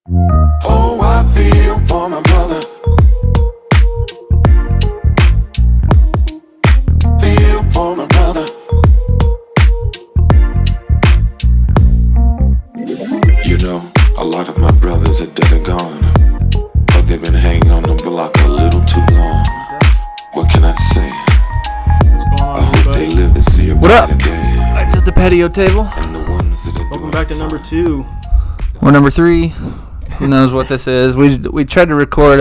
Oh, I feel for my brother. Feel for my brother. You know, a lot of my brothers are dead or gone, but they've been hanging on the block a little too long. What can I say? I hope they live to see a brighter day. It's at the patio table. And the ones that are Welcome back to number 2. We're number 3. Who knows what this is? We tried to record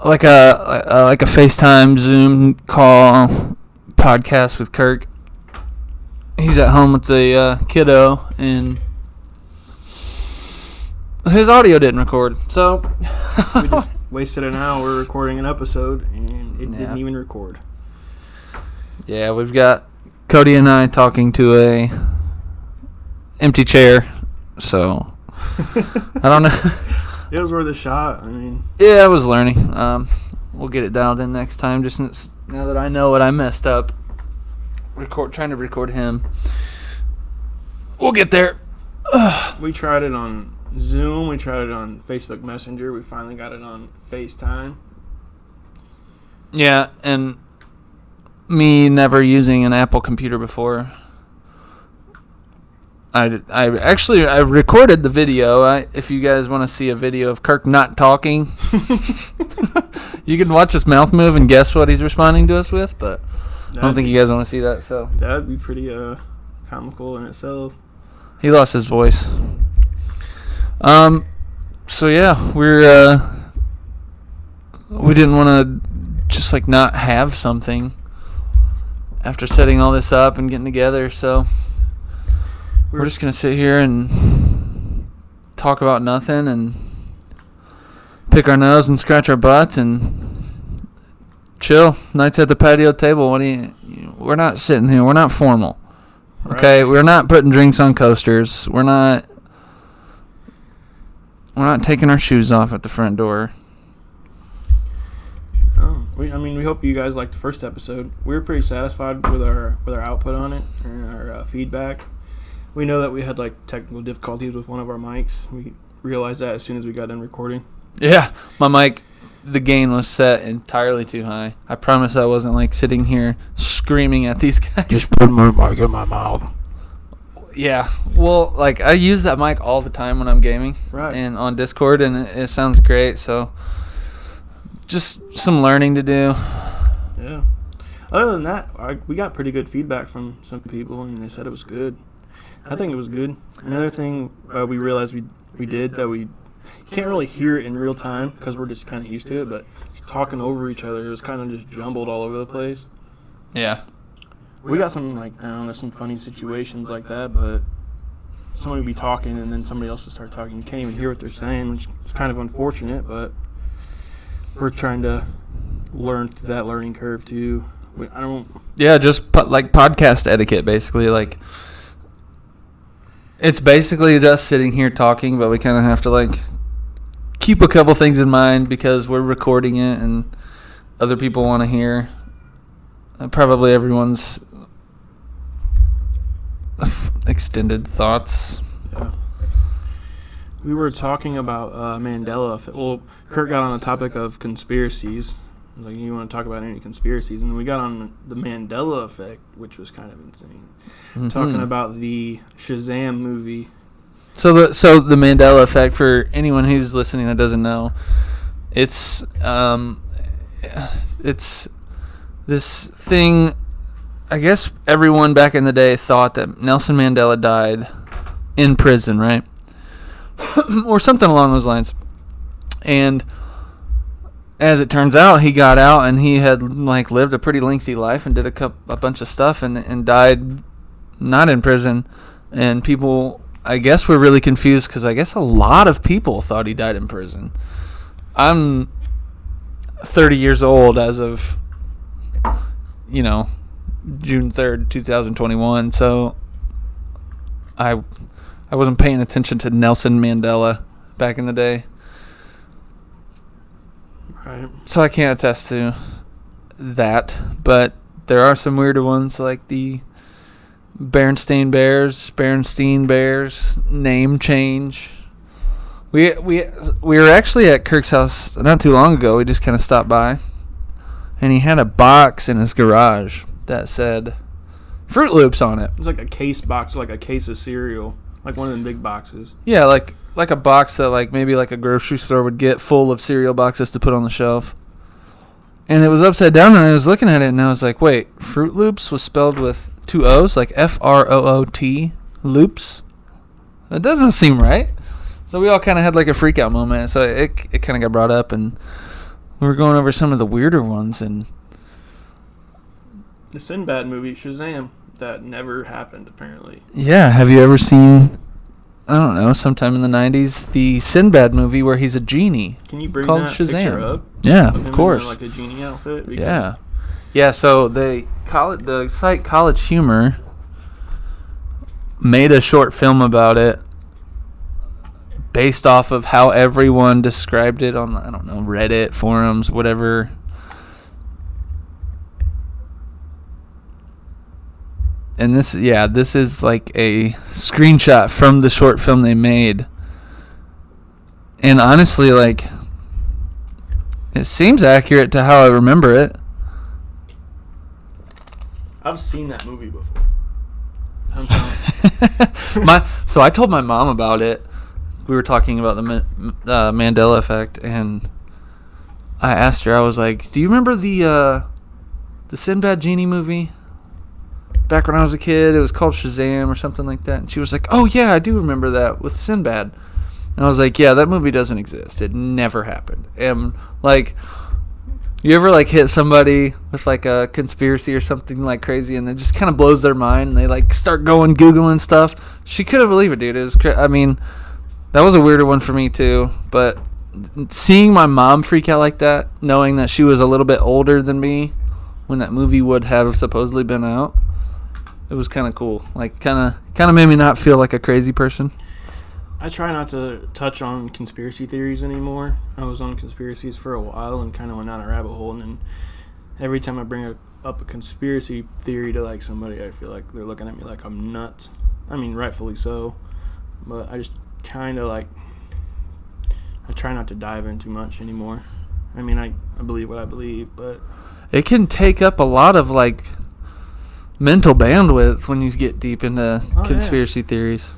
like a FaceTime Zoom call podcast with Kirk. He's at home with the kiddo, and his audio didn't record. So We just wasted an hour recording an episode, and it didn't even record. yeah, we've got Cody and I talking to a empty chair. So I don't know. It was worth a shot. I mean, Yeah, I was learning. We'll get it dialed in next time. Just now that I know what I messed up, trying to record him. We'll get there. we tried it on Zoom. We tried it on Facebook Messenger. We finally got it on FaceTime. Yeah, and me never using an Apple computer before. I recorded the video. If you guys want to see a video of Kirk not talking, you can watch his mouth move and guess what he's responding to us with. But I don't think you guys want to see that. So That'd be pretty comical in itself. he lost his voice. So yeah, we didn't want to just like not have something after setting all this up and getting together. So we're just going to sit here and talk about nothing and pick our nose and scratch our butts and chill. Nights at the patio table. We're not sitting here. We're not formal. Okay? Right. We're not putting drinks on coasters. We're not taking our shoes off at the front door. We hope you guys liked the first episode. We were pretty satisfied with our output on it and our feedback. We know that we had like technical difficulties with one of our mics. We realized that as soon as we got done recording. Yeah, my mic, the gain was set entirely too high. I promise I wasn't like sitting here screaming at these guys. Just put my mic in my mouth. Yeah, well, like I use that mic all the time when I'm gaming, Right. and on Discord, and it sounds great. So, just some learning to do. Yeah. Other than that, we got pretty good feedback from some people, and they said it was good. I think it was good. Another thing we realized we did that we can't really hear it in real time because we're just kind of used to it, but it's talking over each other. It was kind of just jumbled all over the place. Yeah, We got some some funny situations like that, but somebody would be talking and then somebody else would start talking. You can't even hear what they're saying, which is kind of unfortunate, but we're trying to learn through that learning curve too. yeah, just like podcast etiquette, basically. Like, it's basically just sitting here talking, but we kind of have to like keep a couple things in mind because we're recording it and other people want to hear. Probably everyone's extended thoughts. Yeah. We were talking about Mandela effect. Well, Kurt got on the topic of conspiracies. I was like, you want to talk about any conspiracies? And we got on the Mandela effect, which was kind of insane. Mm-hmm. Talking about the Shazam movie. So the Mandela effect, for anyone who's listening that doesn't know, it's this thing. I guess everyone back in the day thought that Nelson Mandela died in prison, right? Or something along those lines. And as it turns out, he got out and he had like lived a pretty lengthy life and did a bunch of stuff and died not in prison. And people, I guess, were really confused because I guess a lot of people thought he died in prison. I'm 30 years old as of, June 3rd, 2021. So I wasn't paying attention to Nelson Mandela back in the day. Right. So I can't attest to that. But there are some weirder ones like the Berenstain Bears name change. We were actually at Kirk's house not too long ago. We just kind of stopped by, and he had a box in his garage that said Fruit Loops on it. It's like a case box, like a case of cereal, like one of them big boxes. Yeah, like a box that like maybe like a grocery store would get full of cereal boxes to put on the shelf. And it was upside down, and I was looking at it, and I was like, wait, Fruit Loops was spelled with 2 O's, like F-R-O-O-T, Loops? That doesn't seem right. So we all kind of had like a freak out moment. So it kind of got brought up, and we were going over some of the weirder ones. And the Sinbad movie, Shazam, that never happened, apparently. yeah, have you ever seen, I don't know, sometime in the 90s, the Sinbad movie where he's a genie? Can you bring called that Shazam. picture up? Yeah, Of him of course. in like a genie outfit? Because Yeah, so the site College Humor made a short film about it based off of how everyone described it on, I don't know, Reddit, forums, whatever. And this is like a screenshot from the short film they made. And honestly, like, it seems accurate to how I remember it. I've seen that movie before. So I told my mom about it. We were talking about the Mandela effect, and I asked her, I was like, do you remember the Sinbad Genie movie? Back when I was a kid, it was called Shazam or something like that. And she was like, oh yeah, I do remember that with Sinbad. And I was like, yeah, that movie doesn't exist. It never happened. And like, you ever like hit somebody with like a conspiracy or something like crazy, and it just kind of blows their mind, and they like start going Googling stuff? She couldn't believe it, dude. It was I mean, that was a weirder one for me too. But seeing my mom freak out like that, knowing that she was a little bit older than me when that movie would have supposedly been out, it was kind of cool. Like, kind of made me not feel like a crazy person. I try not to touch on conspiracy theories anymore. I was on conspiracies for a while and kind of went down a rabbit hole. And then every time I bring up a conspiracy theory to like somebody, I feel like they're looking at me like I'm nuts. I mean, rightfully so. But I just kind of like, I try not to dive in too much anymore. I mean, I believe what I believe, but it can take up a lot of like mental bandwidth when you get deep into conspiracy theories.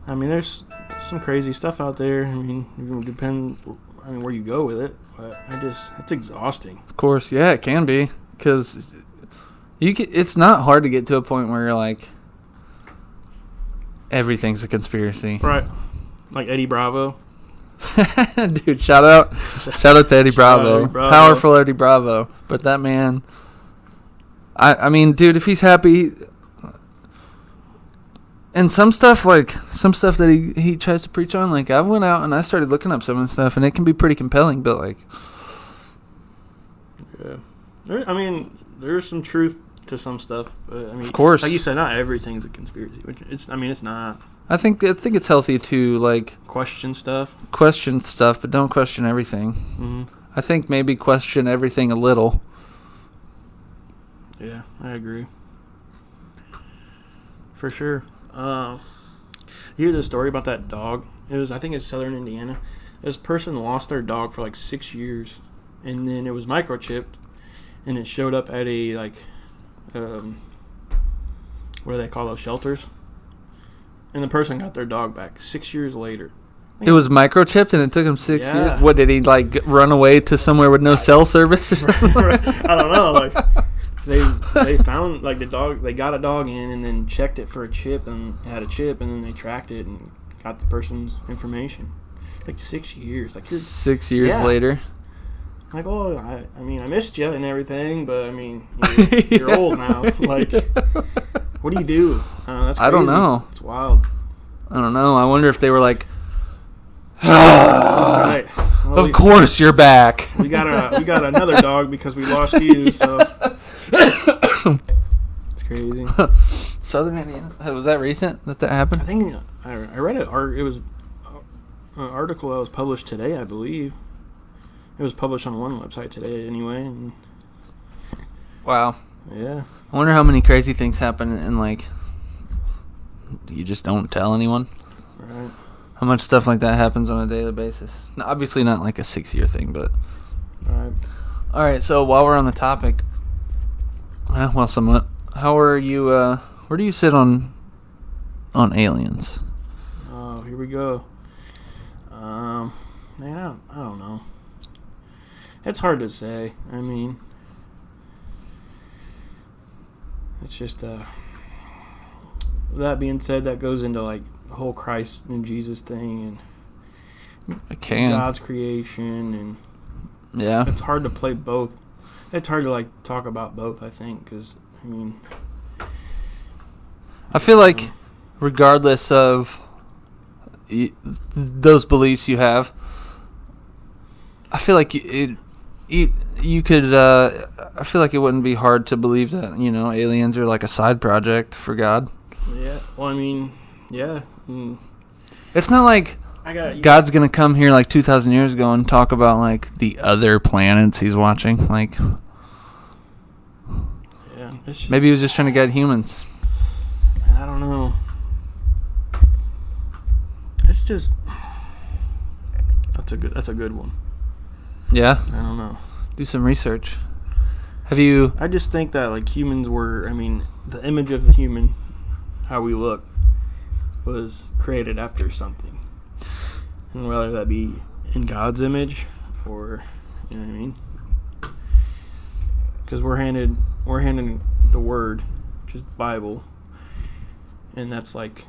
I mean, there's some crazy stuff out there. I mean, it will depend where you go with it, but it's exhausting. Of course, yeah, it can be, because it's not hard to get to a point where you're like, everything's a conspiracy. Right. Like Eddie Bravo. Dude, shout out to Eddie Bravo. Powerful Eddie Bravo. But that man, I mean, dude, if he's happy, and some stuff that he tries to preach on, like, I went out and I started looking up some of the stuff, and it can be pretty compelling, but like, yeah, I mean, there's some truth to some stuff, but I mean, of course, like you said, not everything's a conspiracy, which it's not. I think it's healthy to like question stuff, but don't question everything. Mm-hmm. I think maybe question everything a little. Yeah, I agree. For sure. You hear the story about that dog? I think it's Southern Indiana. This person lost their dog for like 6 years, and then it was microchipped, and it showed up at a like, what do they call those, shelters? And the person got their dog back 6 years later. It was microchipped, and it took him 6 years. What, did he like run away to somewhere with no cell service? I don't know. Like, they found like the dog. They got a dog in and then checked it for a chip, and it had a chip, and then they tracked it and got the person's information. Like 6 years. Like 6 years later. Like, oh, I mean, I missed you and everything, but I mean, you're old now. Like, what do you do? That's crazy. I don't know. It's wild. I don't know. I wonder if they were like, all right. Well, of course you're back. We got another dog because we lost you. So it's crazy. Southern Indiana. Was that recent that happened? I think I read it. It was an article that was published today, I believe. It was published on one website today, anyway. And wow. Yeah. I wonder how many crazy things happen and like you just don't tell anyone. Right. how much stuff like that happens on a daily basis. Now, obviously not like a 6-year thing, but. All right. So while we're on the topic, well, somewhat. How are you? Where do you sit on aliens? Oh, here we go. Man, I don't know. It's hard to say. I mean, it's just that being said, that goes into like the whole Christ and Jesus thing and God's creation, and yeah, it's hard to play both. It's hard to like talk about both, I think, because I mean, I feel like regardless of those beliefs you have, I feel like you could. I feel like it wouldn't be hard to believe that aliens are like a side project for God. Yeah. Well, I mean, yeah. It's not like God's gonna come here like 2,000 years ago and talk about like the other planets he's watching. Like, yeah. Maybe he was just trying to guide humans. I don't know. It's just that's a good one. Yeah. I don't know. Do some research. Have you? I just think that like humans were. I mean, the image of a human, how we look, was created after something, and whether that be in God's image or, you know what I mean? Because we're handed the Word, which is the Bible, and that's like,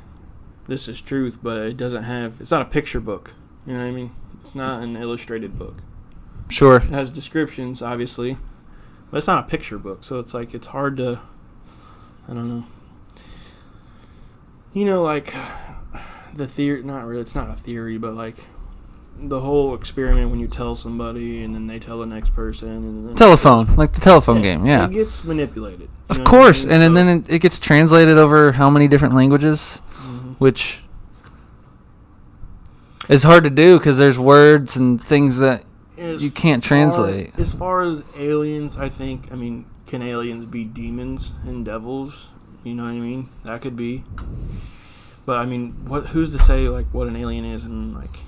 this is truth, but it's not a picture book. You know what I mean? It's not an illustrated book. Sure. It has descriptions, obviously, but it's not a picture book, so it's like it's hard to, I don't know. Like the theory, not really, it's not a theory, but like the whole experiment when you tell somebody and then they tell the next person. And then telephone, like the telephone game, yeah. It gets manipulated. Of course, I mean? And then it gets translated over how many different languages, which is hard to do because there's words and things that you can't translate. As far as aliens, I mean, can aliens be demons and devils? You know what I mean? That could be. But I mean, who's to say like what an alien is and like,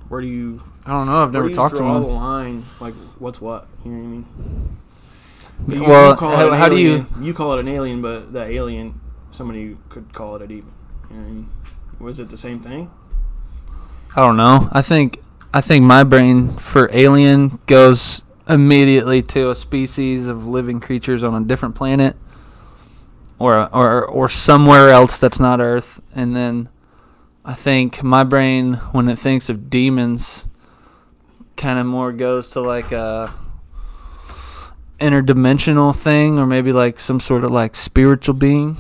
where do you? I don't know. I've never talked to one. Draw the line, like what's what? You know what I mean? But how do you? You call it an alien, but that alien, somebody could call it a demon. You know what I mean? Was it the same thing? I don't know. I think my brain for alien goes immediately to a species of living creatures on a different planet, or somewhere else that's not Earth, and then I think my brain, when it thinks of demons, kind of more goes to like a interdimensional thing, or maybe like some sort of like spiritual being.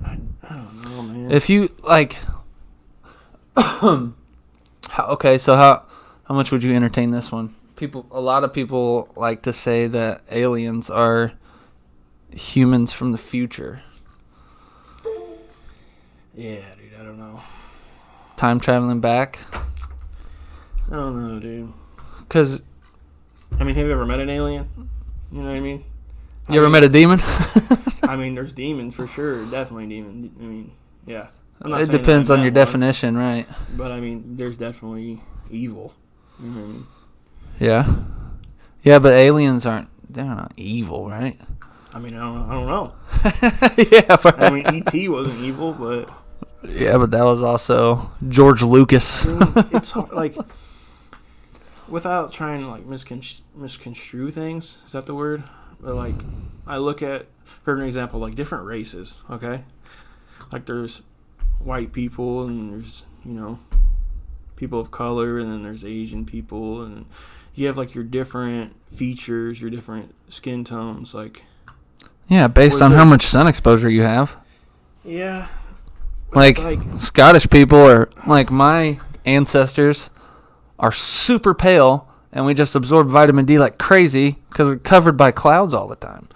I don't know, man. If you like, okay, so how much would you entertain this one? A lot of people like to say that aliens are humans from the future. Yeah, dude, I don't know. Time traveling back? I don't know, dude. Because, I mean, have you ever met an alien? You know what I mean? You ever met a demon? I mean, there's demons for sure. Definitely demons. I mean, yeah. It depends on your definition, right? But, I mean, there's definitely evil. You know what I mean? Yeah. Yeah, but aliens they're not evil, right? I mean, I don't know. Yeah, right. I mean, E.T. wasn't evil, but... Yeah, but that was also George Lucas. I mean, it's hard, like, without trying to, like, misconstrue things, is that the word? But, like, I look at, for an example, like, different races, okay? Like, there's white people, and there's, people of color, and then there's Asian people, and you have, like, your different features, your different skin tones, like... Yeah, based on how much sun exposure you have. Yeah. Like, Scottish people are, like, my ancestors are super pale, and we just absorb vitamin D like crazy because we're covered by clouds all the time.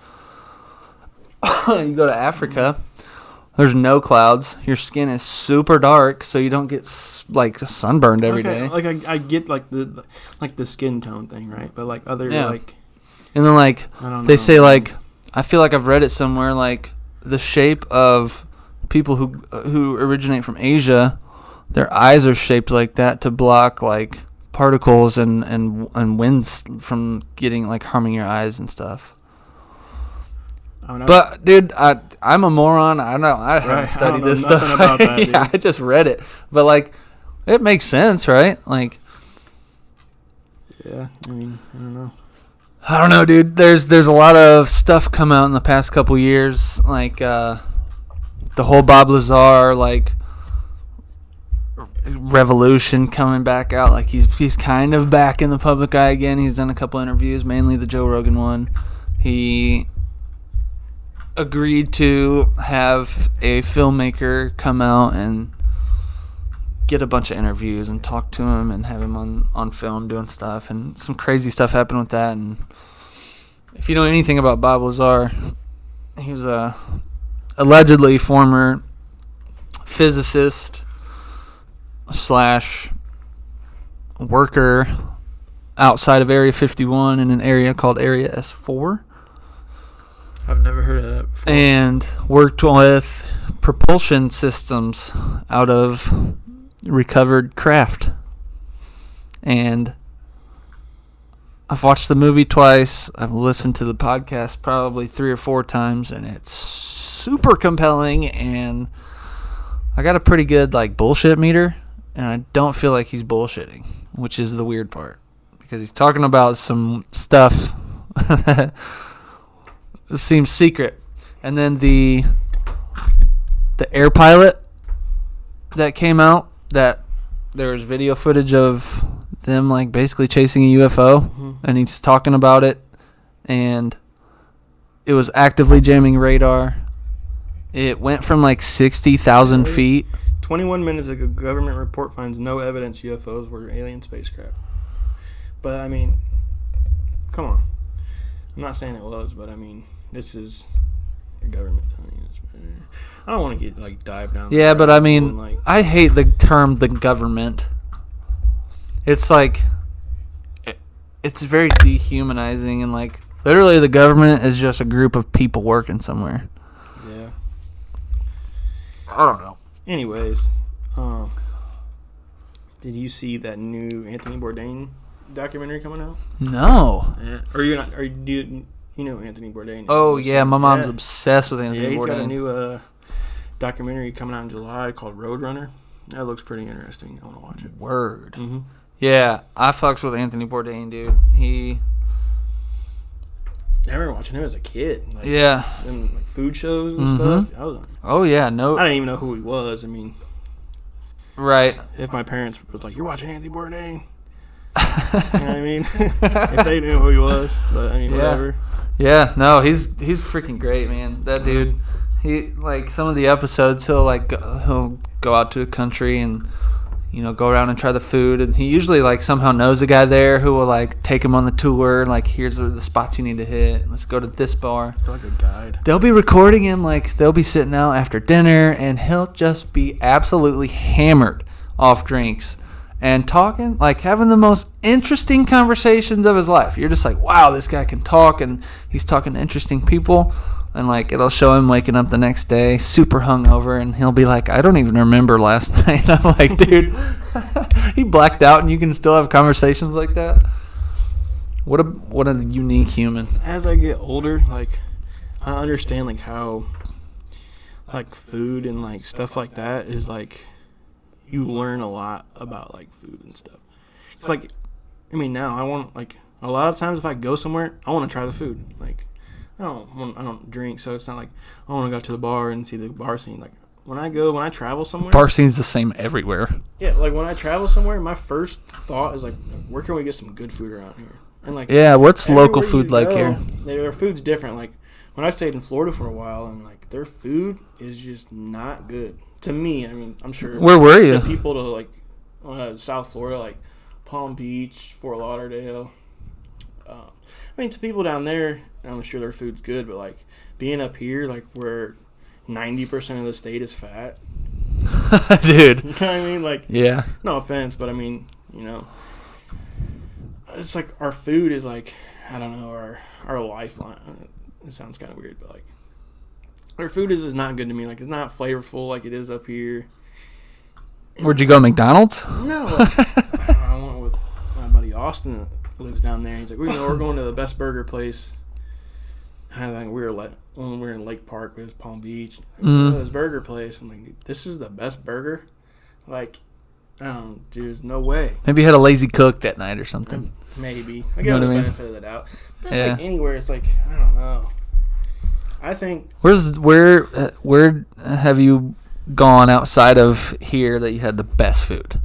You go to Africa, there's no clouds. Your skin is super dark, so you don't get, like, sunburned every day. Like, I get, like, the skin tone thing, right? But, like, like... And then, like, I don't they know, say, like... I feel like I've read it somewhere, like, the shape of people who originate from Asia, their eyes are shaped like that to block like particles and winds from getting like harming your eyes and stuff. I don't know. But dude, I'm a moron. I don't know. I haven't studied this stuff. About that, yeah, I just read it. But like, it makes sense, right? Like, yeah. I mean, I don't know. I don't know, dude. There's a lot of stuff come out in the past couple years, like the whole Bob Lazar like revolution coming back out. Like he's kind of back in the public eye again. He's done a couple interviews, mainly the Joe Rogan one. He agreed to have a filmmaker come out and get a bunch of interviews and talk to him and have him on film doing stuff, and some crazy stuff happened with that. And if you know anything about Bob Lazar, he was a allegedly former physicist / worker outside of Area 51 in an area called Area S4. I've never heard of that before. And worked with propulsion systems out of recovered craft. And I've watched the movie twice. I've listened to the podcast probably 3 or 4 times, and it's super compelling. And I got a pretty good like bullshit meter, and I don't feel like he's bullshitting, which is the weird part, because he's talking about some stuff that seems secret. And then the air pilot that came out, that there was video footage of them like basically chasing a UFO, and he's talking about it, and it was actively jamming radar. It went from like 60,000 feet. 21 minutes ago, government report finds no evidence UFOs were alien spacecraft. But I mean, come on. I'm not saying it was, but I mean, this is the government telling you this. I don't want to get like dive down. Yeah, but I mean, like, I hate the term "the government." It's like, it's very dehumanizing, and like literally the government is just a group of people working somewhere. yeah. I don't know. Anyways, did you see that new Anthony Bourdain documentary coming out? No. Yeah. Or you're not? Or do you know Anthony Bourdain? Oh yeah, my mom's obsessed with Anthony Yeah, he's Bourdain. got a new documentary coming out in July called Roadrunner. That looks pretty interesting. I want to watch it. Word. Mm-hmm. Yeah, I fucks with Anthony Bourdain, dude. I remember watching him as a kid. Like, Yeah. in like food shows and Mhm. stuff. Oh yeah, no. I didn't even know who he was. I mean, Right. if my parents was like, "You're watching Anthony Bourdain," you know what I mean? If they knew who he was, but I mean, Yeah. whatever. Yeah, no, he's freaking great, man. That dude, he like some of the episodes he'll go out to a country and go around and try the food, and he usually like somehow knows a guy there who will like take him on the tour, like here's the spots you need to hit. Let's go to this bar. Like a guide. They'll be recording him, like they'll be sitting out after dinner, and he'll just be absolutely hammered off drinks and talking, like having the most interesting conversations of his life. You're just like, wow, this guy can talk, and he's talking to interesting people. And like it'll show him waking up the next day super hungover, and he'll be like, I don't even remember last night. I'm like, dude, he blacked out, and you can still have conversations like that. What a unique human. As I get older, like I understand like how like food and like stuff like that is like you learn a lot about like food and stuff. It's like, I mean, now I want like a lot of times if I go somewhere, I want to try the food. Like I don't drink, so it's not like I want to go to the bar and see the bar scene. Like when I travel somewhere, Bar scene's the same everywhere. yeah, like when I travel somewhere, my first thought is like, where can we get some good food around here? And like, Yeah, what's local everywhere food you like go, here? Their food's different. Like when I stayed in Florida for a while, and like their food is just not good to me. I mean, I'm sure. Where were you? The people to like South Florida, like Palm Beach, Fort Lauderdale. I mean, to people down there, I'm sure their food's good, but like being up here, like where 90% of the state is fat. Dude. You know what I mean? Like, Yeah. no offense, but I mean, it's like our food is like, I don't know, our lifeline. It sounds kind of weird, but like Their food is not good to me. Like, it's not flavorful like it is up here. Where'd you go, McDonald's? No. I went with my buddy Austin that lives down there. He's like, we're going to the best burger place. And I think when we were in Lake Park, it was Palm Beach. This burger place. I'm like, this is the best burger? Like, there's no way. Maybe you had a lazy cook that night or something. Maybe. I give the benefit of the doubt. But it's like anywhere, it's like, I don't know. I think. Where have you gone outside of here that you had the best food?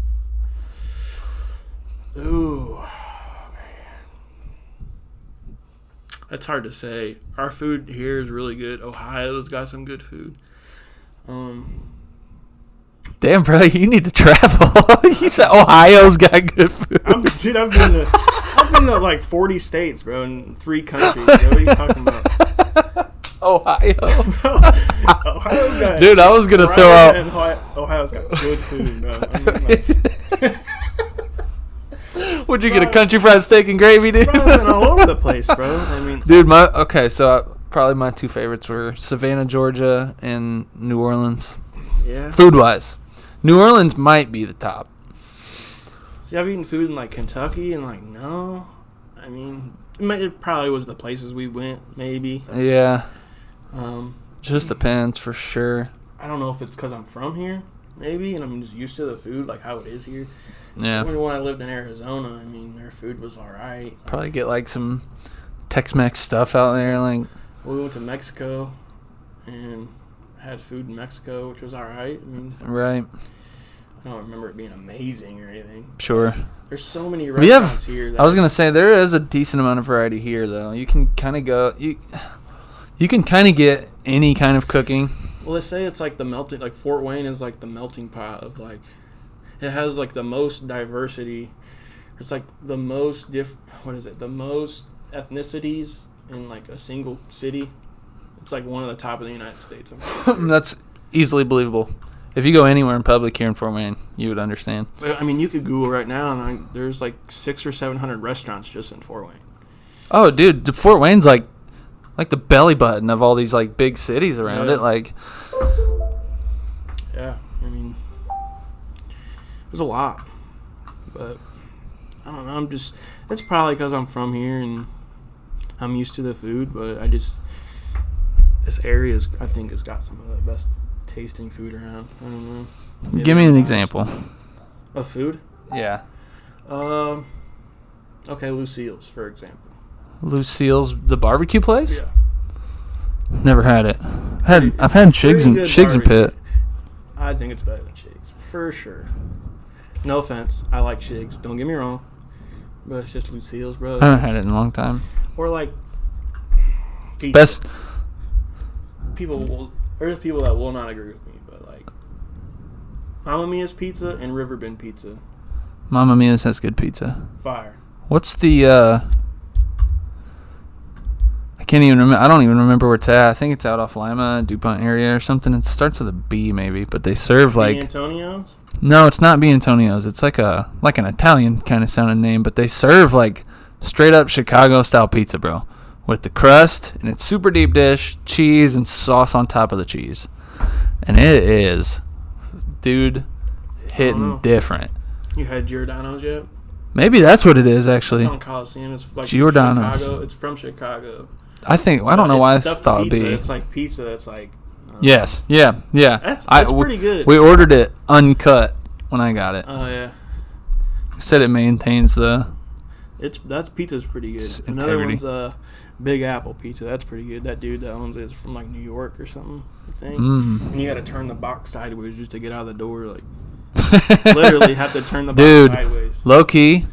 Ooh, man. That's hard to say. Our food here is really good. Ohio's got some good food. Damn, bro, you need to travel. You said Ohio's got good food. I've been to like 40 states, bro, in 3 countries. Bro. What are you talking about? Ohio. Ohio's got. Dude, I was gonna throw out. Ohio's got good food, bro. I mean, Would you get a country fried steak and gravy, dude? Bro, I've been all over the place, bro. I mean, dude, so probably my 2 favorites were Savannah, Georgia, and New Orleans. Yeah. Food-wise, New Orleans might be the top. See, I've eaten food in like Kentucky, and like no, I mean, it probably was the places we went, maybe. Yeah. Just depends for sure. I don't know if it's because I'm from here, maybe, and I'm just used to the food, like how it is here. Yeah. When I lived in Arizona, I mean, their food was all right. Probably get like some Tex-Mex stuff out there, like. We went to Mexico, and had food in Mexico, which was all right. I mean, right. I don't remember it being amazing or anything. Sure. There's so many restaurants here. I was gonna say there is a decent amount of variety here, though. You can kind of go. You can kind of get any kind of cooking. Well, let's say it's like the melting. Like Fort Wayne is like the melting pot of like. It has like the most diversity. It's like the most the most ethnicities in like a single city. It's like one of the top of the United States. That's easily believable. If you go anywhere in public here in Fort Wayne, you would understand. I mean, you could Google right now, and there's like 600 or 700 restaurants just in Fort Wayne. Oh, dude, Fort Wayne's like the belly button of all these like big cities around it. Like, yeah, I mean, there's a lot, but I don't know. It's probably because I'm from here and I'm used to the food, but this area I think has got some of the best tasting food around. I don't know. Maybe give me an example of food. Yeah. Okay, Lucille's, for example. Lucille's, the barbecue place? Yeah. Never had it. I've had Shigs and Pit. I think it's better than Shigs, for sure. No offense, I like Shigs. Don't get me wrong, but it's just Lucille's, bro. I haven't had it in a long time. Or like pizza. Best. There's people that will not agree with me, but like Mamma Mia's pizza and Riverbend pizza. Mamma Mia's has good pizza. Fire. What's the I can't even remember. I don't even remember where it's at. I think it's out off Lima, DuPont area or something. It starts with a B maybe, but they serve like Antonio's? No, it's not B. Antonio's. It's like an Italian kind of sounding name, but they serve like straight up Chicago style pizza, bro. With the crust, and it's super deep dish, cheese, and sauce on top of the cheese. And it is, dude, hitting different. You had Giordano's yet? Maybe that's what it is, actually. It's on Coliseum. It's like Giordano's. Chicago. It's from Chicago. I don't know why I thought pizza. it'd be. It's like pizza that's like... Yes, yeah. That's pretty good. We ordered it uncut when I got it. Oh, yeah. Said it maintains the... Pizza's pretty good. Integrity. Another one's Big Apple Pizza. That's pretty good. That dude that owns it is from like New York or something, I think. And you got to turn the box sideways just to get out of the door. Like, literally have to turn the box sideways. Low key,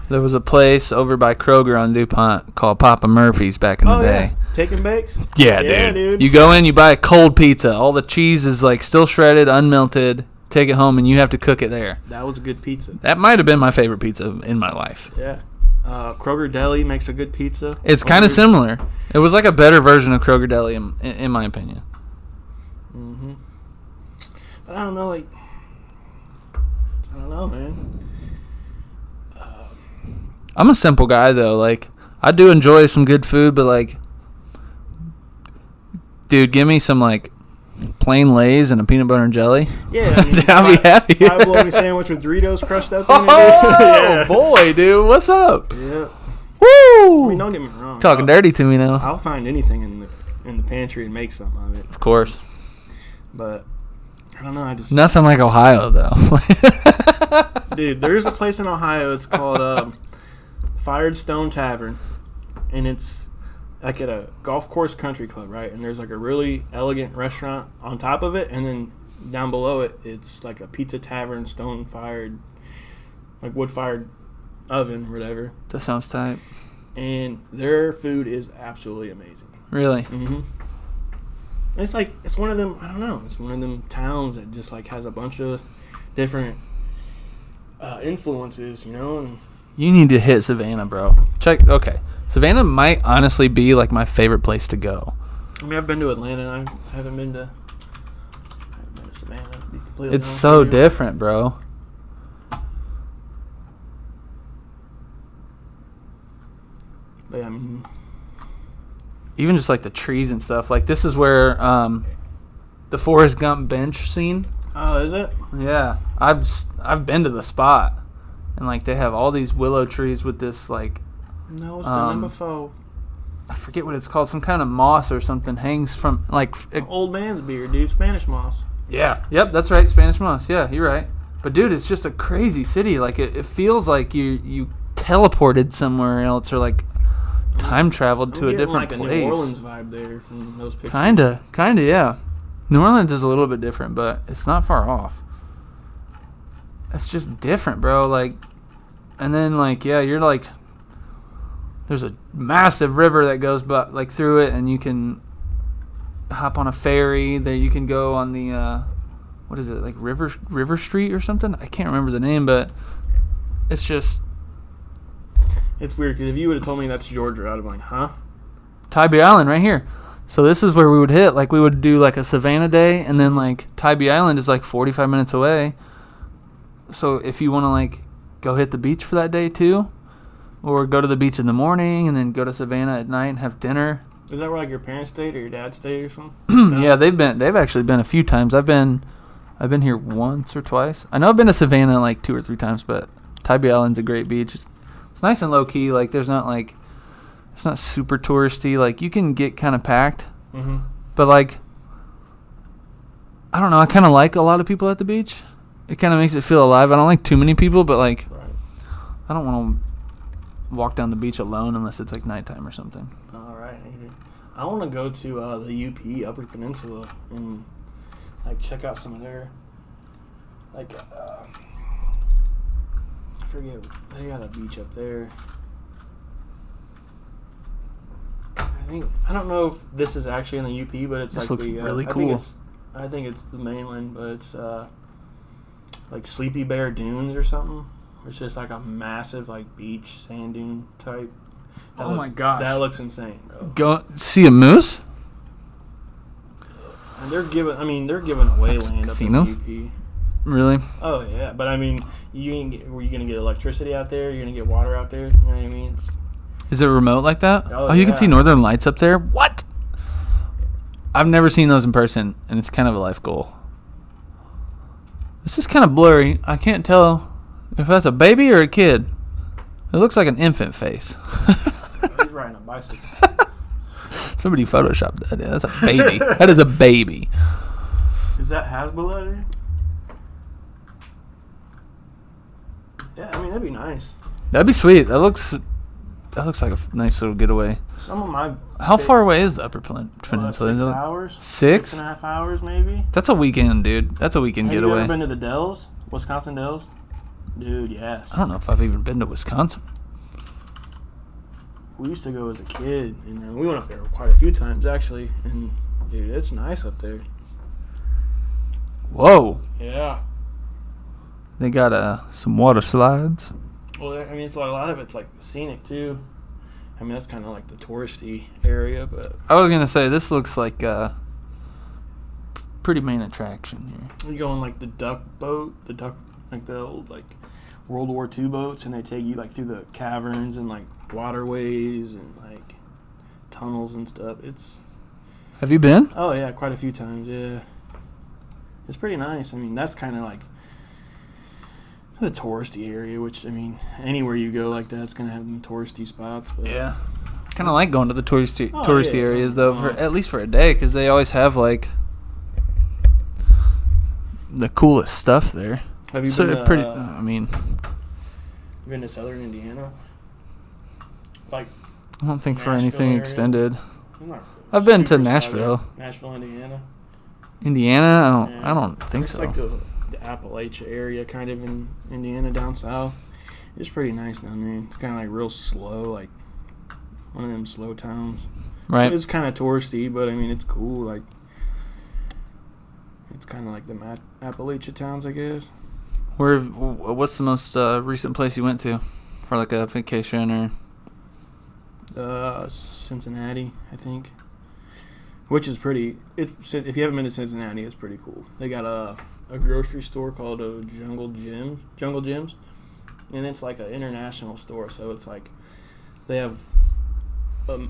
there was a place over by Kroger on DuPont called Papa Murphy's back in the day. Yeah. Take and bakes? Yeah, dude. You go in, you buy a cold pizza. All the cheese is like still shredded, unmelted. Take it home, and you have to cook it there. That was a good pizza. That might have been my favorite pizza in my life. Yeah. Kroger Deli makes a good pizza. It's kind of similar. It was like a better version of Kroger Deli, in my opinion. Mm-hmm. But I don't know, man. I'm a simple guy, though. Like, I do enjoy some good food, but, like, Dude, give me some like plain Lay's and a peanut butter and jelly. Yeah, I mean, I'll be happy. Fried bologna sandwich with Doritos crushed up in it. Oh, Yeah. boy, dude. What's up? Yeah. Woo! I mean, don't get me wrong. Talking dirty to me now. I'll find anything in the pantry and make something of it. Of course. But I don't know. I just Nothing like Ohio, though. dude. There's a place in Ohio. It's called Fired Stone Tavern, and it's like at a golf course country club, right? And there's like a really elegant restaurant on top of it, and then down below it, it's like a pizza tavern, stone fired, like wood fired oven, whatever. That sounds tight. And their food is absolutely amazing. Really? Mm-hmm. It's like it's one of them. I don't know. It's one of them towns that just like has a bunch of different influences, you know. And You need to hit Savannah, bro. Okay. Savannah might honestly be like my favorite place to go. I mean, I've been to Atlanta. I haven't been to Savannah. To be completely It's honest so with you. different, bro. But yeah, I mean, Even just like the trees and stuff. Like this is where the Forrest Gump bench scene. oh, is it? Yeah, I've been to the spot, and like they have all these willow trees with this like No, it's the number 4. I forget what it's called, some kind of moss or something hangs from like Old man's beard, dude. Spanish moss. yeah, yep, that's right, Spanish moss. Yeah, you're right. But dude, it's just a crazy city. Like it feels like you teleported somewhere else or like time traveled to a getting different like place. a New Orleans vibe there from those pictures. Kinda, yeah. New Orleans is a little bit different, but it's not far off. It's just different, bro. Like, and then like, yeah, you're like, there's a massive river that goes but like through it, and you can hop on a ferry. There, you can go on the what is it, like River Street or something? I can't remember the name, but it's just It's weird because if you would have told me that's Georgia, I'd have been like, huh? Tybee Island right here. So this is where we would hit. Like we would do like a Savannah day, and then like Tybee Island is like 45 minutes away. So if you want to like go hit the beach for that day too, or go to the beach in the morning and then go to Savannah at night and have dinner. Is that where like your parents stayed or your dad stayed or something? Yeah, they've actually been a few times. I've been here once or twice. I know I've been to Savannah like 2 or 3 times, but Tybee Island's a great beach. It's nice and low key. Like there's not like, it's not super touristy. Like you can get kind of packed, Mm-hmm. but like, I don't know. I kind of like a lot of people at the beach. It kind of makes it feel alive. I don't like too many people, but like, Right. I don't want to walk down the beach alone unless it's like nighttime or something. All right. I want to go to the UP Upper Peninsula and like check out some of their like I forget, they got a beach up there. I don't know if this is actually in the UP, but it's This like looks the really I cool. think it's the mainland, but it's like Sleepy Bear Dunes or something. It's just like a massive like beach sand dune type. Oh my gosh. That looks insane, bro. Go see a moose? And they're giving away Like land casinos? up in the UP. Really? Oh yeah, but I mean, were you gonna get electricity out there? You're gonna get water out there? You know what I mean? Is it remote like that? Oh, You can yeah. see northern lights up there? What? I've never seen those in person, and it's kind of a life goal. This is kind of blurry. I can't tell if that's a baby or a kid. It looks like an infant face. He's riding a bicycle. Somebody photoshopped that. Yeah, that's a baby. That is a baby. Is that Hasbullah there? Yeah, I mean that'd be nice. That'd be sweet. That looks like a nice little getaway. Some of my How far away is the Upper Peninsula? 6 Is it hours, 6? 6.5 hours maybe. That's a weekend, dude. That's a weekend Have you getaway. ever been to the Dells, Wisconsin Dells? Dude, yes. I don't know if I've even been to Wisconsin. We used to go as a kid, and we went up there quite a few times actually. And dude, it's nice up there. Whoa. Yeah. They got some water slides. Well, I mean, it's a lot of it's like scenic too. I mean, that's kind of like the touristy area, but I was gonna say this looks like a pretty main attraction here. you go on like the duck boat, like the old like World War II boats, and they take you like through the caverns and like waterways and like tunnels and stuff. Have you been? Oh yeah, quite a few times. Yeah, it's pretty nice. I mean, that's kind of like the touristy area. Which I mean, anywhere you go like that, it's gonna have them touristy spots. But Yeah. Kind of like going to the touristy yeah. areas though, for at least for a day, because they always have like the coolest stuff there. Have you So been? pretty. I mean, Been to Southern Indiana? Like I don't think for Nashville anything area? extended. not I've been to super Nashville. southern. Nashville, Indiana. Indiana, Yeah. I don't think It's so. like the Appalachia area, kind of in Indiana down south. It's pretty nice down there. It's kind of like real slow, like one of them slow towns. Right. It's kind of touristy, but I mean it's cool. Like it's kind of like the Appalachia towns, I guess. What's the most recent place you went to for like a vacation or? Cincinnati, I think. Which is pretty. If you haven't been to Cincinnati, it's pretty cool. They got a grocery store called Jungle Gyms, and it's like an international store. So it's like they have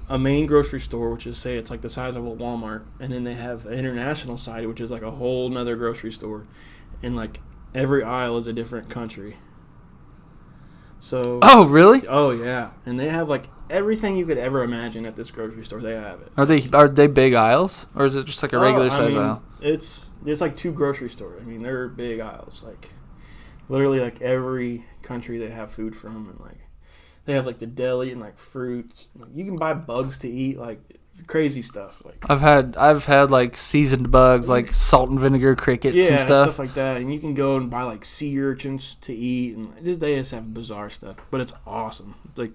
a main grocery store, which is say it's like the size of a Walmart, and then they have an international side, which is like a whole nother grocery store, and like every aisle is a different country. So. Oh, really? Oh yeah, and they have like everything you could ever imagine at this grocery store. They have it. Are they big aisles, or is it just like a regular size I mean, aisle? It's like two grocery stores. I mean, they're big aisles. Like literally, like every country they have food from, and like they have like the deli and like fruits. You can buy bugs to eat, like crazy stuff. Like I've had like seasoned bugs, like salt and vinegar crickets and stuff. like that. And you can go and buy like sea urchins to eat, and they just have bizarre stuff. But it's awesome. It's like.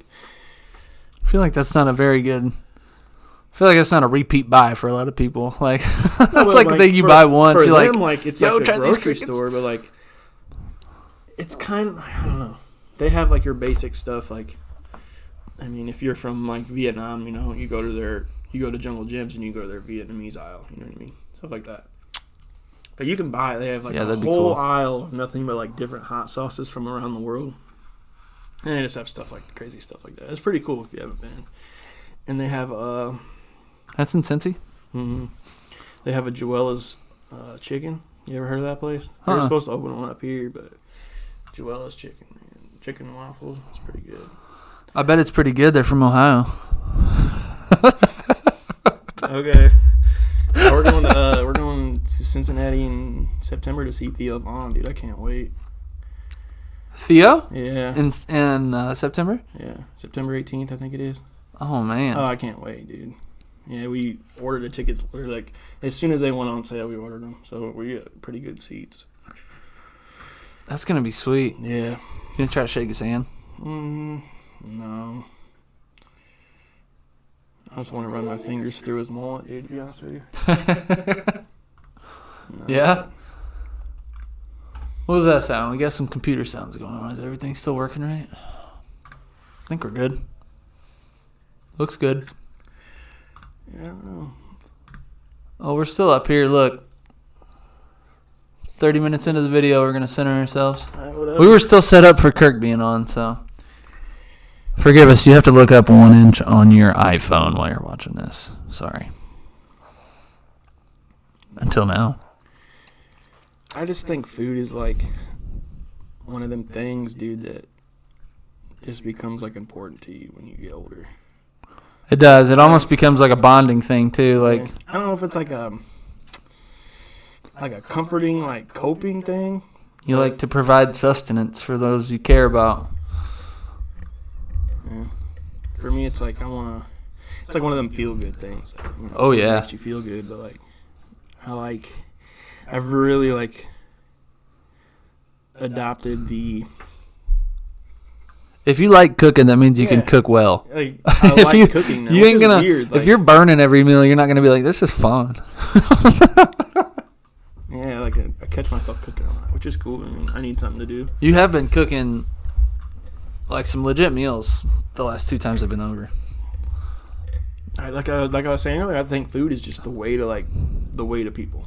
I feel like that's not a very good. I feel like that's not a repeat buy for a lot of people. Like that's like a thing you buy once. You're them, like, it's yo, like try a these grocery crickets. store, but like it's kind of I don't know. They have like your basic stuff. Like I mean, if you're from like Vietnam, you know, you go to Jungle Gyms and you go to their Vietnamese aisle. You know what I mean? Stuff like that. But you can buy. They have like a that'd be whole cool. aisle of nothing but like different hot sauces from around the world. And they just have stuff like crazy stuff like that. It's pretty cool if you haven't been. And they have That's in Cincy. mm-hmm. They have a Joella's chicken. You ever heard of that place? They're supposed to open one up here, but Joella's chicken, man. Chicken and waffles. It's pretty good. I bet it's pretty good. They're from Ohio. Okay. We're going to Cincinnati in September to see Theo Vaughn, dude. I can't wait. Theo? Yeah. In September? Yeah. September 18th, I think it is. Oh man. Oh, I can't wait, dude. Yeah, we ordered the tickets. We're like as soon as they went on sale, we ordered them. So we got pretty good seats. That's gonna be sweet. Yeah. You gonna try to shake his hand? No. I just want to run my fingers through his mullet, dude, to be honest with you. No. Yeah. What was that sound? We got some computer sounds going on. Is everything still working right? I think we're good. Looks good. Yeah, I don't know. Oh, we're still up here. Look. 30 minutes into the video, we're going to center ourselves. All right, whatever. We were still set up for Kirk being on, so. Forgive us. You have to look up 1 inch on your iPhone while you're watching this. Sorry. Until now. I just think food is like one of them things, dude, that just becomes like important to you when you get older. It does. It almost becomes like a bonding thing, too. Like, Yeah. I don't know if it's like a comforting, like coping thing. you like to provide sustenance for those you care about. Yeah. For me, it's like it's like one of them feel good things. Like, you know, Oh, yeah. It makes you feel good, but like, I've really like adopted the. If you like cooking, that means you can Yeah. cook well. Like, I If like you- cooking now, You which ain't is gonna. weird. If Like, you're burning every meal, you're not gonna be like, "This is fun." yeah, like I catch myself cooking a lot, which is cool. I mean, I need something to do. You have been cooking like some legit meals the last 2 times I've been over. Like I was saying earlier, I think food is just the way to people.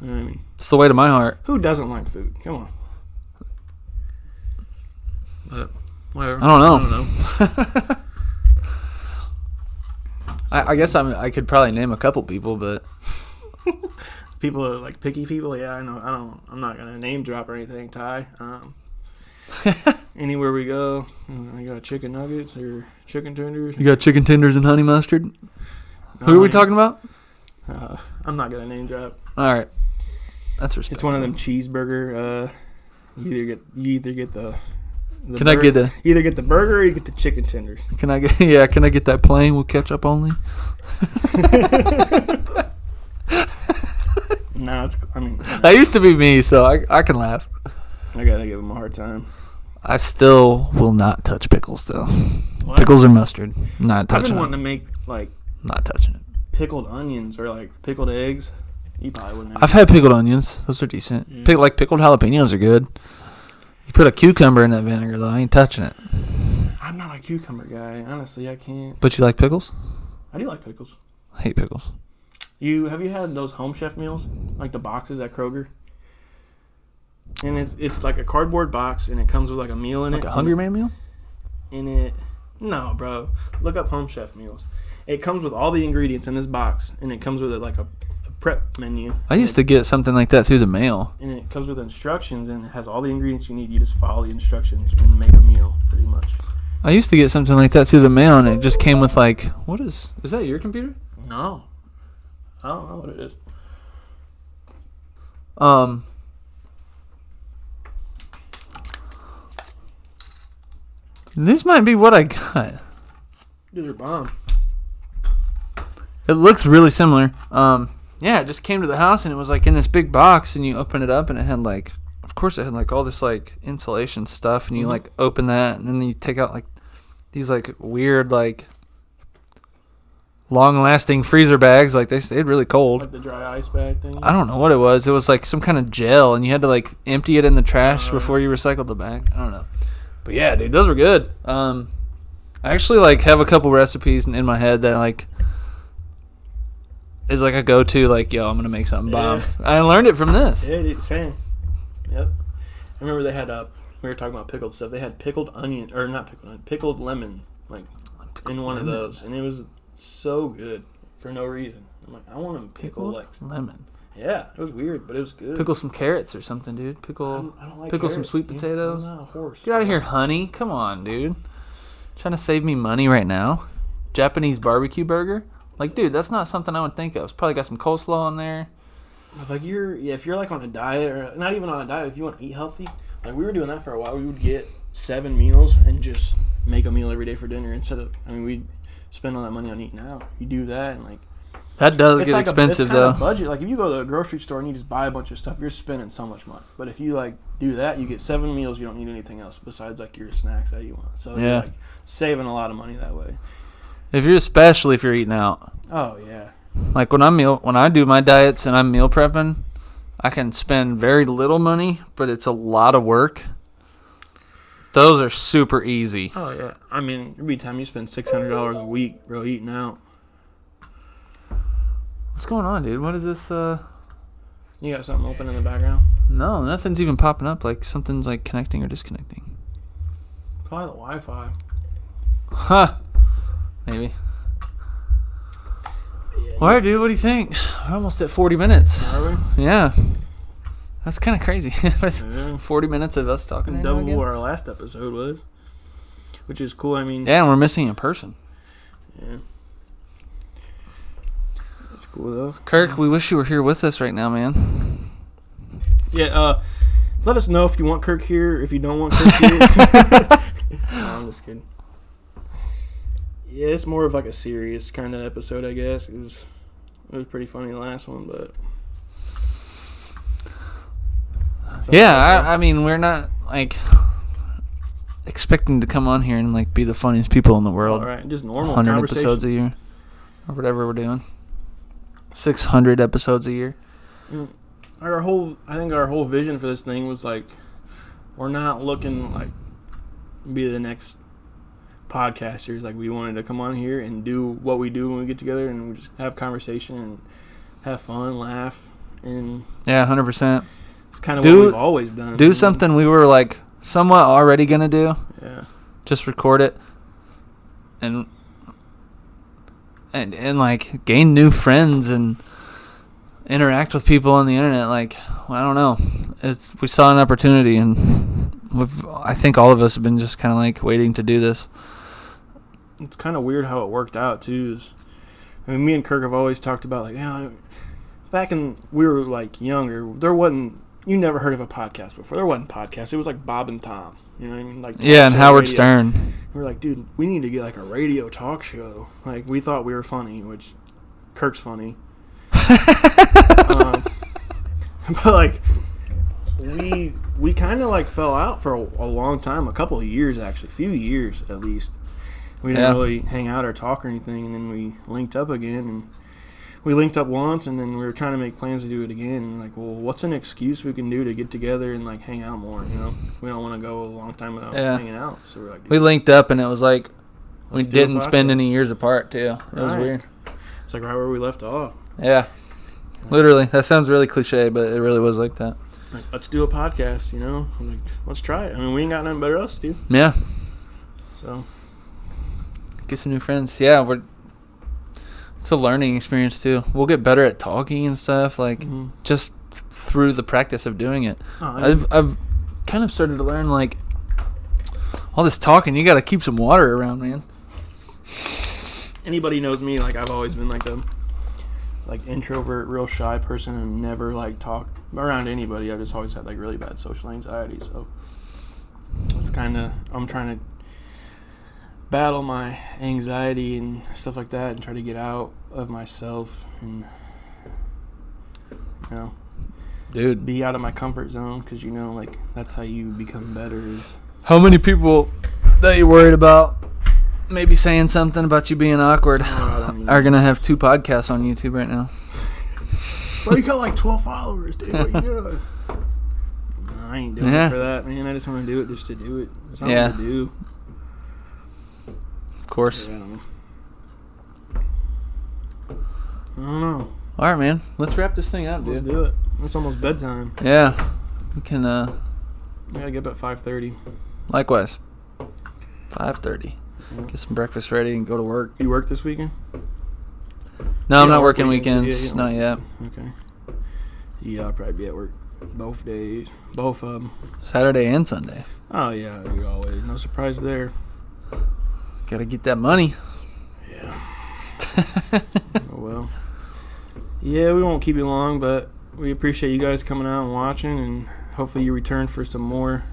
You know what I mean? It's the way to my heart. Who doesn't like food? Come on. But whatever. I don't know. I guess I could probably name a couple people, but People are like picky people. Yeah, I know. I'm not gonna name drop or anything, Ty. Anywhere we go, I got chicken nuggets or chicken tenders. you got chicken tenders and honey mustard. No, Who are we talking about? I'm not gonna name drop. All right, that's respectful. It's one of them cheeseburger. You either get the Can I get a? you either get the burger or you get the chicken tenders. Can I get? Yeah, can I get that plain with ketchup only? No, That used to be me, so I can laugh. I gotta give them a hard time. I still will not touch pickles though. What? Pickles or mustard, not I've touching been it. wanting to make like Not touching it. pickled onions or like pickled eggs. You probably wouldn't. I've had pickled onions; those are decent. Yeah. Like pickled jalapenos are good. You put a cucumber in that vinegar though, I ain't touching it. I'm not a cucumber guy. Honestly, I can't. But you like pickles? I do like pickles. I hate pickles. Have you had those Home Chef meals, like the boxes at Kroger? And it's like a cardboard box, and it comes with like a meal in Like it. a Hungry Man meal? No, bro. Look up Home Chef meals. It comes with all the ingredients in this box, and it comes with like a prep menu. I used to get something like that through the mail. And it comes with instructions, and it has all the ingredients you need. You just follow the instructions and make a meal, pretty much. I used to get something like that through the mail, and it just came with like, what is that your computer? No. I don't know what it is. This might be what I got. Dude, they're bomb. It looks really similar. Yeah, it just came to the house, and it was like in this big box, and you open it up, and it had like, of course, it had like all this like insulation stuff, and you like open that, and then you take out like these like weird like long-lasting freezer bags. Like they stayed really cold. Like the dry ice bag thing? I don't know what it was. It was like some kind of gel, and you had to like empty it in the trash before you recycled the bag. I don't know. But yeah, dude, those were good. I actually like have a couple recipes in my head that like is like a go-to. Like, yo, I'm gonna make something bomb. I learned it from this. Yeah, dude, same. Yep. I remember they had we were talking about pickled stuff. They had pickled onion, or not pickled onion, pickled lemon, like in one of those, and it was so good for no reason. I'm like, I want to pickle like lemon. Yeah, it was weird, but it was good. Pickle some carrots or something, dude. I don't like pickle some carrots, sweet dude. potatoes. I'm not a horse. Get out of here, honey. Come on, dude. Trying to save me money right now. Japanese barbecue burger. Like, dude, that's not something I would think of. It's probably got some coleslaw on there. Like if you're like on a diet, or not even on a diet, if you want to eat healthy, like we were doing that for a while. We would get 7 meals and just make a meal every day for dinner instead of. I mean, we'd spend all that money on eating out. You do that and like. That does It's get like expensive it's kind though. of budget. Like if you go to the grocery store and you just buy a bunch of stuff, you're spending so much money. But if you like do that, you get 7 meals. You don't need anything else besides like your snacks that you want. So Yeah. you're like saving a lot of money that way. Especially if you're eating out. Oh yeah. Like when I do my diets and I'm meal prepping, I can spend very little money, but it's a lot of work. Those are super easy. Oh yeah. I mean, every time you spend $600 a week, bro, eating out. What's going on, dude? What is this? You got something open in the background? No, nothing's even popping up. Like something's like connecting or disconnecting. Probably the Wi-Fi. Huh. Maybe. Yeah, All right, dude. What do you think? We're almost at 40 minutes. Are we? Yeah. That's kind of crazy. Yeah. 40 minutes of us talking right now Double again. what our last episode was, which is cool. I mean, Yeah, and we're missing a person. yeah. That's cool though. Kirk, we wish you were here with us right now, man. Yeah. Let us know if you want Kirk here. If you don't want Kirk here. No, I'm just kidding. Yeah, it's more of like a serious kind of episode, I guess. It was pretty funny the last one, but Yeah, I mean, we're not like expecting to come on here and like be the funniest people in the world. all right, just normal 100 conversation. episodes a year, or whatever we're doing. 600 episodes a year. I think our whole vision for this thing was like, we're not looking like be the next podcasters. Like we wanted to come on here and do what we do when we get together and we just have conversation and have fun, laugh, and Yeah, 100%. it's kind of what we've always done. Do something we were like somewhat already gonna do. Yeah. Just record it, and and like gain new friends and interact with people on the internet. Like, well, I don't know. We saw an opportunity, and I think all of us have been just kind of like waiting to do this. It's kind of weird how it worked out too. I mean, me and Kirk have always talked about like, back when we were like younger, you never heard of a podcast before. There wasn't podcasts. It was like Bob and Tom. You know what I mean? Like and Howard Stern. We were like, dude, we need to get like a radio talk show. Like, we thought we were funny, which Kirk's funny. But like, we kind of like fell out for a long time, a couple of years actually, a few years at least. We didn't really hang out or talk or anything, and then we linked up again, and we linked up once, and then we were trying to make plans to do it again. And like, well, what's an excuse we can do to get together and like hang out more? You know, we don't want to go a long time without hanging out. So we're like, we linked up, and it was like we didn't spend any years apart too. It was weird. It's like right where we left off. Yeah, literally. That sounds really cliche, but it really was like that. Like, let's do a podcast. You know, like, let's try it. I mean, we ain't got nothing better else to do. Yeah. So. Get some new friends. Yeah, it's a learning experience too. We'll get better at talking and stuff, like just through the practice of doing it. I've kind of started to learn like all this talking. You got to keep some water around, man. Anybody knows me, like I've always been like the introvert, real shy person, and never like talk around anybody. I've just always had like really bad social anxiety. So it's I'm trying to battle my anxiety and stuff like that and try to get out of myself and, you know, dude, be out of my comfort zone, because, you know, like, that's how you become better. How many people that you're worried about maybe saying something about you being awkward are going to have 2 podcasts on YouTube right now? Well, you got like 12 followers, dude. What you doing? No, I ain't doing it for that, man. I just want to do it just to do it. There's nothing to do. Of course. Yeah, I don't know. All right, man. Let's wrap this thing up, dude. Let's do it. It's almost bedtime. Yeah. We can, I gotta get up at 5:30. Likewise. 5:30. Yeah. Get some breakfast ready and go to work. You work this weekend? No, I'm not working weekends. Not yet. Okay. Yeah, I'll probably be at work both days. Both of them. Saturday and Sunday. Oh, yeah. You always. No surprise there. Gotta get that money. Yeah. Oh, well. Yeah, we won't keep you long, but we appreciate you guys coming out and watching, and hopefully you return for some more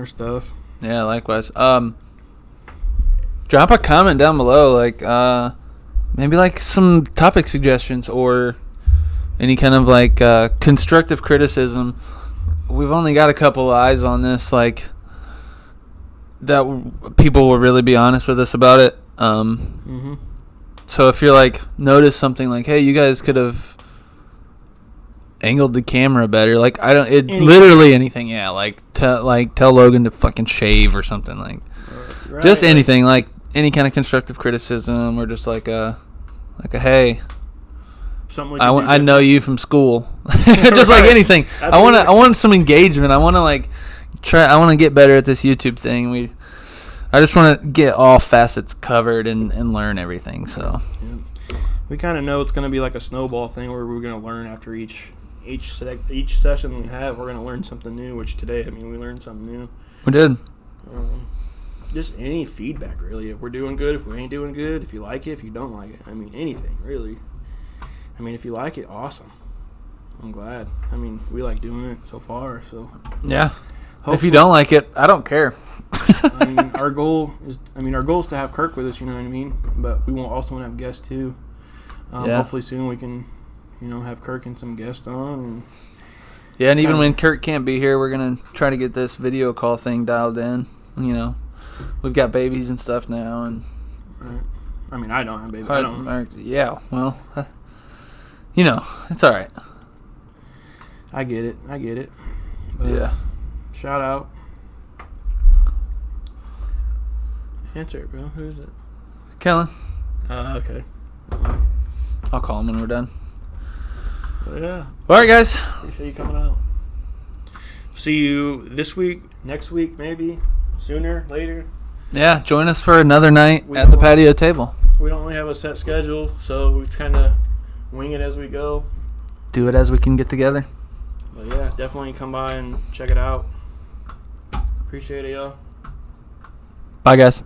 stuff. Yeah, likewise. Drop a comment down below, like maybe like some topic suggestions or any kind of like constructive criticism. We've only got a couple of eyes on this, like that people will really be honest with us about it. So if you're like notice something like, hey, you guys could have angled the camera better, like literally anything, yeah, like tell Logan to fucking shave or something, like just anything, like any kind of constructive criticism, or just like a hey, I know you from school, just like anything. I want some engagement. I want to get better at this YouTube thing. I just want to get all facets covered and learn everything. So we kind of know it's going to be like a snowball thing where we're going to learn after each session we have. We're going to learn something new. Which today, I mean, we learned something new. We did. Just any feedback, really. If we're doing good, if we ain't doing good, if you like it, if you don't like it. I mean, anything, really. I mean, if you like it, awesome. I'm glad. I mean, we like doing it so far. So yeah. Hopefully, if you don't like it, I don't care. I mean, our goal is to have Kirk with us, you know what I mean? But we also want to have guests too. Hopefully soon we can, have Kirk and some guests on. And even when Kirk can't be here, we're going to try to get this video call thing dialed in. We've got babies and stuff now. And right. I mean, I don't have babies. I don't. Yeah, well, it's all right. I get it. But yeah. Shout out. Answer it, bro. Who is it? Kellen. Okay. I'll call him when we're done. Yeah. All right, guys. Appreciate you coming out. See you this week, next week, maybe sooner, later. Yeah, join us for another night at the patio table. We don't really have a set schedule, so we kind of wing it as we go. Do it as we can get together. But yeah, definitely come by and check it out. Appreciate it, y'all. Bye, guys.